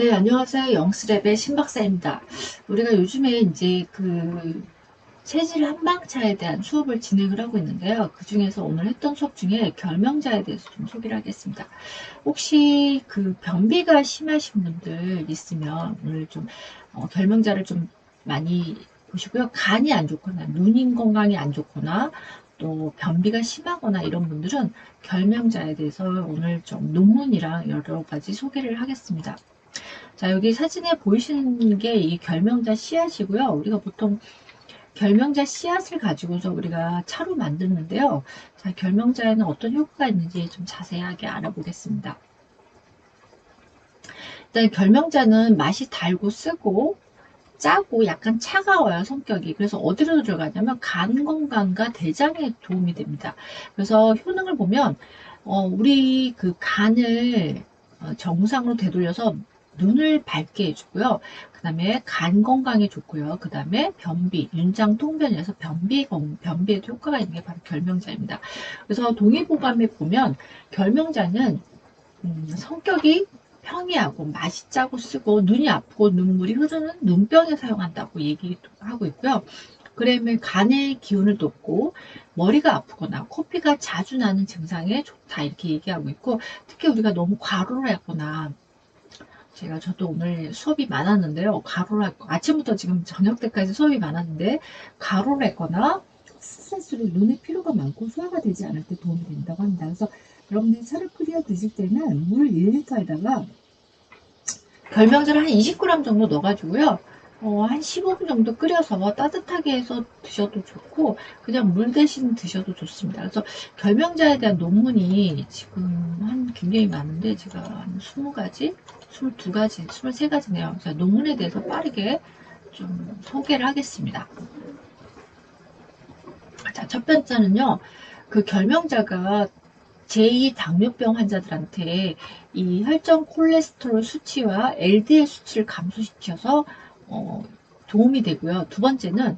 네, 안녕하세요. 영스랩의 신박사입니다. 우리가 요즘에 이제 그 체질 한방차에 대한 수업을 진행을 하고 있는데요. 그 중에서 오늘 했던 수업 중에 결명자에 대해서 좀 소개를 하겠습니다. 혹시 그 변비가 심하신 분들 있으면 오늘 좀 결명자를 좀 많이 보시고요. 간이 안 좋거나 눈인 건강이 안 좋거나 또 변비가 심하거나 이런 분들은 결명자에 대해서 오늘 좀 논문이랑 여러 가지 소개를 하겠습니다. 자, 여기 사진에 보이시는 게 이 결명자 씨앗이고요. 우리가 보통 결명자 씨앗을 가지고서 우리가 차로 만드는데요. 자, 결명자에는 어떤 효과가 있는지 좀 자세하게 알아보겠습니다. 일단 결명자는 맛이 달고 쓰고 짜고 약간 차가워요, 성격이. 그래서 어디로 들어가냐면 간 건강과 대장에 도움이 됩니다. 그래서 효능을 보면 우리 그 간을 정상으로 되돌려서 눈을 밝게 해주고요. 그 다음에 간 건강에 좋고요. 그 다음에 변비, 윤장 통변에서 변비에도 효과가 있는 게 바로 결명자입니다. 그래서 동의보감에 보면 결명자는 성격이 평이하고 맛이 짜고 쓰고 눈이 아프고 눈물이 흐르는 눈병에 사용한다고 얘기하고 있고요. 그러면 간의 기운을 돕고 머리가 아프거나 코피가 자주 나는 증상에 좋다 이렇게 얘기하고 있고, 특히 우리가 너무 과로를 하거나, 저도 오늘 수업이 많았는데요. 과로를 했고 아침부터 지금 저녁 때까지 수업이 많았는데 과로를 했거나 스트레스로 눈에 피로가 많고 소화가 되지 않을 때 도움이 된다고 합니다. 그래서 여러분들이 차를 끓여 드실 때는 물 1리터에다가 결명자를 한 20g 정도 넣어가지고요. 한 15분 정도 끓여서 따뜻하게 해서 드셔도 좋고, 그냥 물 대신 드셔도 좋습니다. 그래서 결명자에 대한 논문이 지금 한 굉장히 많은데, 제가 한 20가지, 22가지, 23가지네요. 그래서 논문에 대해서 빠르게 좀 소개를 하겠습니다. 자, 첫 번째는요, 그 결명자가 제2 당뇨병 환자들한테 이 혈전 콜레스테롤 수치와 LDL 수치를 감소시켜서 어, 도움이 되고요. 두 번째는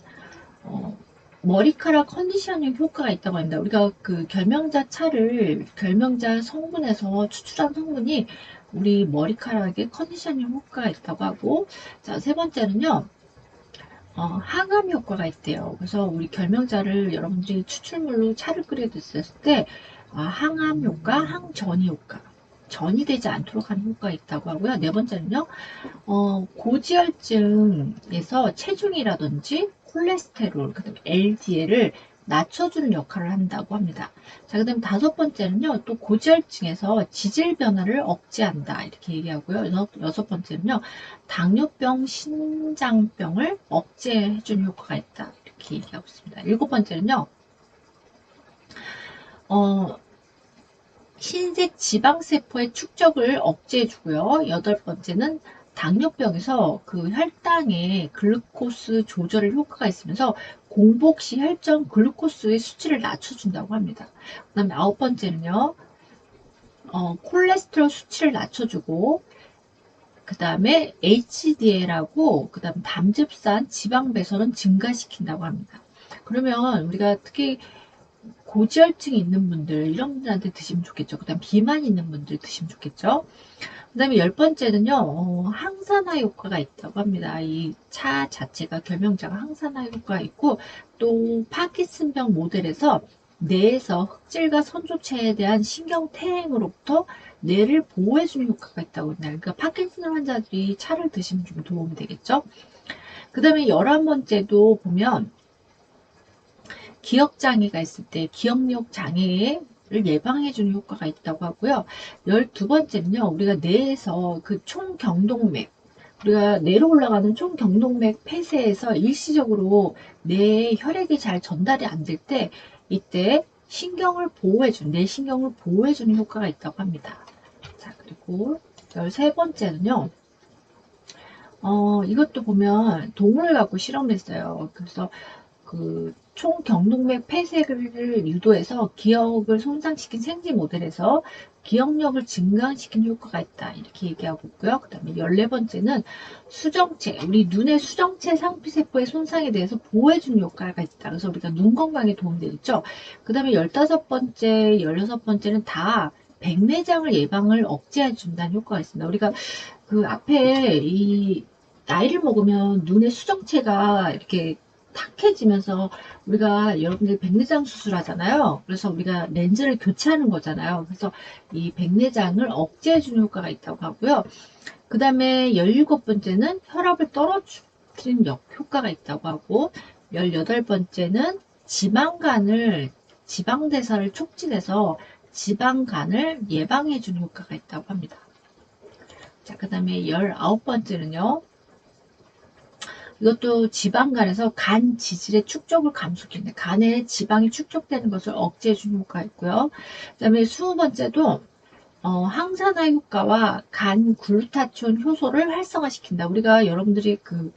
어, 머리카락 컨디셔닝 효과가 있다고 합니다. 우리가 그 결명자 차를 결명자 성분에서 추출한 성분이 우리 머리카락에 컨디셔닝 효과가 있다고 하고, 자, 세 번째는요. 항암 효과가 있대요. 그래서 우리 결명자를 여러분들이 추출물로 차를 끓여 드셨을 때 항암 효과, 항전이 효과, 전이 되지 않도록 하는 효과가 있다고 하고요. 네 번째는요, 고지혈증에서 체중이라든지 콜레스테롤, 그다음에 LDL을 낮춰주는 역할을 한다고 합니다. 자, 그다음 다섯 번째는요, 또 고지혈증에서 지질 변화를 억제한다 이렇게 얘기하고요. 여섯 번째는요, 당뇨병, 신장병을 억제해주는 효과가 있다 이렇게 얘기하고 있습니다. 일곱 번째는요, 어, 흰색 지방세포의 축적을 억제해주고요. 여덟 번째는 당뇨병에서 그 혈당의 글루코스 조절에 효과가 있으면서 공복 시 혈전 글루코스의 수치를 낮춰준다고 합니다. 그 다음에 아홉 번째는요, 콜레스테롤 수치를 낮춰주고, 그 다음에 HDL하고, 그 다음 담즙산 지방 배설은 증가시킨다고 합니다. 그러면 우리가 특히 고지혈증이 있는 분들, 이런 분들한테 드시면 좋겠죠. 그 다음 비만 있는 분들 드시면 좋겠죠. 그 다음에 열 번째는요, 항산화 효과가 있다고 합니다. 이 차 자체가, 결명자가 항산화 효과가 있고, 또 파킨슨병 모델에서 뇌에서 흑질과 선조체에 대한 신경퇴행으로부터 뇌를 보호해주는 효과가 있다고 합니다. 그러니까 파킨슨 환자들이 차를 드시면 좀 도움이 되겠죠. 그 다음에 11번째도 보면, 기억장애가 있을 때 기억력 장애를 예방해주는 효과가 있다고 하고요. 12번째는요, 우리가 뇌에서 그 총경동맥, 우리가 뇌로 올라가는 총경동맥 폐쇄에서 일시적으로 뇌에 혈액이 잘 전달이 안 될 때, 이때 뇌 신경을 보호해주는 효과가 있다고 합니다. 자, 그리고 13번째는요, 이것도 보면 동물 갖고 실험했어요. 그래서 그 총경동맥 폐쇄를 유도해서 기억을 손상시킨 생쥐 모델에서 기억력을 증강시키는 효과가 있다 이렇게 얘기하고 있고요. 그 다음에 14번째는 수정체, 우리 눈의 수정체 상피세포의 손상에 대해서 보호해주는 효과가 있다. 그래서 우리가 눈 건강에 도움되겠죠. 그 다음에 15번째, 16번째는 다 백내장을 예방을 억제해준다는 효과가 있습니다. 우리가 그 앞에 이 나이를 먹으면 눈의 수정체가 이렇게 탁해지면서 우리가 여러분들 백내장 수술하잖아요. 그래서 우리가 렌즈를 교체하는 거잖아요. 그래서 이 백내장을 억제해주는 효과가 있다고 하고요. 그 다음에 17번째는 혈압을 떨어뜨리는 효과가 있다고 하고, 18번째는 지방대사를 촉진해서 지방간을 예방해주는 효과가 있다고 합니다. 자, 그 다음에 19번째는요. 이것도 지방간에서 간 지질의 축적을 감소시키는데 간에 지방이 축적되는 것을 억제해주는 효과가 있고요. 그 다음에 20번째도 항산화 효과와 간 글루타치온 효소를 활성화시킨다. 우리가 여러분들이 그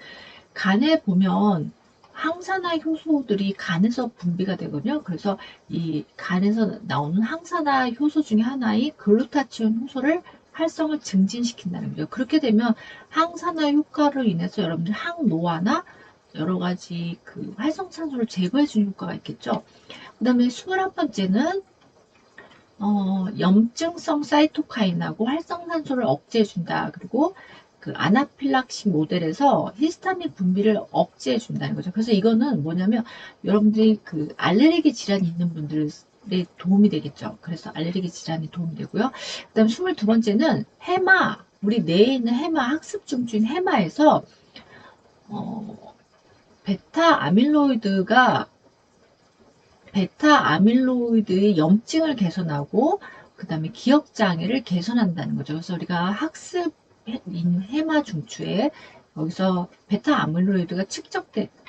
간에 보면 항산화 효소들이 간에서 분비가 되거든요. 그래서 이 간에서 나오는 항산화 효소 중에 하나인 글루타치온 효소를 활성을 증진시킨다는 거죠. 그렇게 되면 항산화 효과로 인해서 여러분들 항노화나 여러 가지 그 활성산소를 제거해 주는 효과가 있겠죠. 그 다음에 21번째는 염증성 사이토카인하고 활성산소를 억제해준다. 그리고 그 아나필락시 모델에서 히스타민 분비를 억제해준다는 거죠. 그래서 이거는 뭐냐면 여러분들이 그 알레르기 질환이 있는 분들에 도움이 되겠죠. 그래서 알레르기 질환이 도움이 되고요. 그 다음 22번째는 해마, 우리 뇌에 있는 해마, 학습 중추인 해마에서 베타 아밀로이드가 베타 아밀로이드의 염증을 개선하고 그 다음에 기억 장애를 개선한다는 거죠. 그래서 우리가 학습인 해마 중추에 여기서 베타 아밀로이드가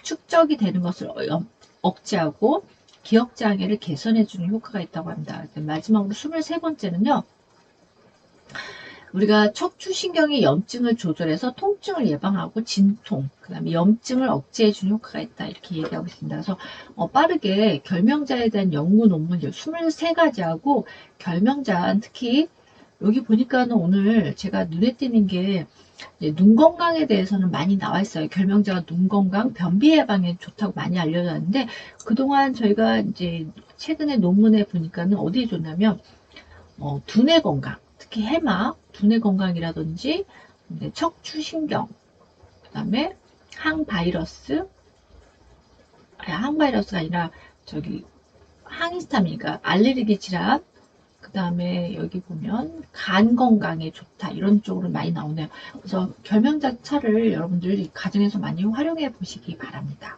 축적이 되는 것을 억제하고 기억 장애를 개선해 주는 효과가 있다고 합니다. 마지막으로 23번째는요. 우리가 척추신경의 염증을 조절해서 통증을 예방하고 진통, 그 다음에 염증을 억제해주는 효과가 있다. 이렇게 얘기하고 있습니다. 그래서 빠르게 결명자에 대한 연구 논문 23가지하고 결명자 특히 여기 보니까는 오늘 제가 눈에 띄는 게 눈 건강에 대해서는 많이 나와 있어요. 결명자가 눈 건강, 변비 예방에 좋다고 많이 알려졌는데 그동안 저희가 이제 최근에 논문에 보니까는 어디에 좋냐면 두뇌 건강, 특히 해마, 두뇌 건강이라든지 척추신경, 그 다음에 항바이러스가 아니라 저기 항히스타민이니까 알레르기 질환, 그 다음에 여기 보면 간 건강에 좋다 이런 쪽으로 많이 나오네요. 그래서 결명자 차를 여러분들 가정에서 많이 활용해 보시기 바랍니다.